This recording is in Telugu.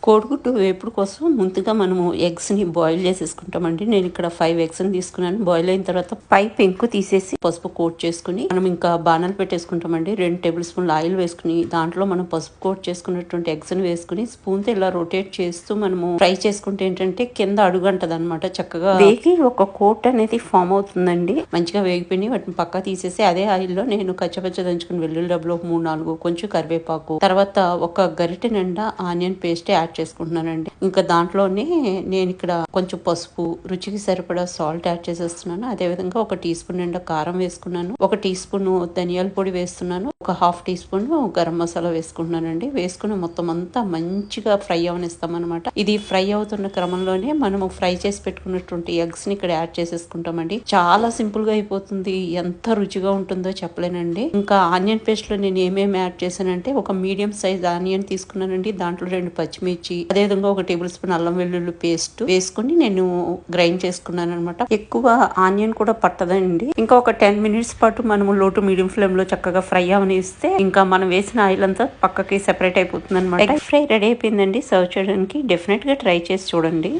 కోడిగుడ్డు వేపుడు కోసం ముందుగా మనము ఎగ్స్ని బాయిల్ చేసేసుకుంటామండి. నేను ఇక్కడ 5 ఎగ్స్ని తీసుకున్నాను. బాయిల్ అయిన తర్వాత పై పెంకు తీసేసి పసుపు కోట్ చేసుకుని మనం ఇంకా బాణాలు పెట్టేసుకుంటామండి. 2 టేబుల్ స్పూన్లు ఆయిల్ వేసుకుని దాంట్లో మనం పసుపు కోట్ చేసుకున్నటువంటి ఎగ్స్ని వేసుకుని స్పూన్తో ఇలా రొటేట్ చేస్తూ మనము ఫ్రై చేసుకుంటే ఏంటంటే కింద అడుగంటది అనమాట. చక్కగా వేగి ఒక కోట్ అనేది ఫామ్ అవుతుందండి. మంచిగా వేగిపోయి వాటిని పక్క తీసేసి అదే ఆయిల్లో నేను కచ్చపచ్చ దంచుకుని వెల్లుల్లి డబ్బులు 3-4 కొంచెం కరివేపాకు తర్వాత ఒక గరిటె నిండా ఆనియన్ పేస్ట్ యాడ్ చేసుకుంటున్నానండి. ఇంకా దాంట్లోనే నేను ఇక్కడ కొంచెం పసుపు, రుచికి సరిపడా సాల్ట్ యాడ్ చేసేస్తున్నాను. అదే విధంగా 1 టీ స్పూన్ నిండా కారం వేసుకున్నాను. 1 టీ స్పూన్ ధనియాల పొడి వేస్తున్నాను. ఒక 1/2 టీ స్పూన్ గరం మసాలా వేసుకుంటున్నానండి. వేసుకుని మొత్తం అంతా మంచిగా ఫ్రై అవనిస్తాం అనమాట. ఇది ఫ్రై అవుతున్న క్రమంలోనే మనము ఫ్రై చేసి పెట్టుకున్నటువంటి ఎగ్స్ ని ఇక్కడ యాడ్ చేసేసుకుంటామండి. చాలా సింపుల్ గా అయిపోతుంది. ఎంత రుచిగా ఉంటుందో చెప్పలేనండి. ఇంకా ఆనియన్ పేస్ట్ లో నేను ఏమేమి యాడ్ చేశానంటే ఒక మీడియం సైజ్ ఆనియన్ తీసుకున్నానండి. దాంట్లో 2 పచ్చిమిర్చి, అదేవిధంగా 1 టేబుల్ స్పూన్ అల్లం వెల్లుల్లి పేస్ట్ వేసుకుని నేను గ్రైండ్ చేసుకున్నాను అనమాట. ఎక్కువ ఆనియన్ కూడా పట్టదండి. ఇంకా ఒక 10 మినిట్స్ పాటు మనము లో టు మీడియం ఫ్లేమ్ లో చక్కగా ఫ్రై అవనిస్తే ఇంకా మనం వేసిన ఆయిల్ అంతా పక్కకి సెపరేట్ అయిపోతుంది అనమాట. ఎగ్ ఫ్రై రెడీ అయిపోయిందండి. సర్వ్ చేయడానికి డెఫినెట్ గా ట్రై చేసి చూడండి.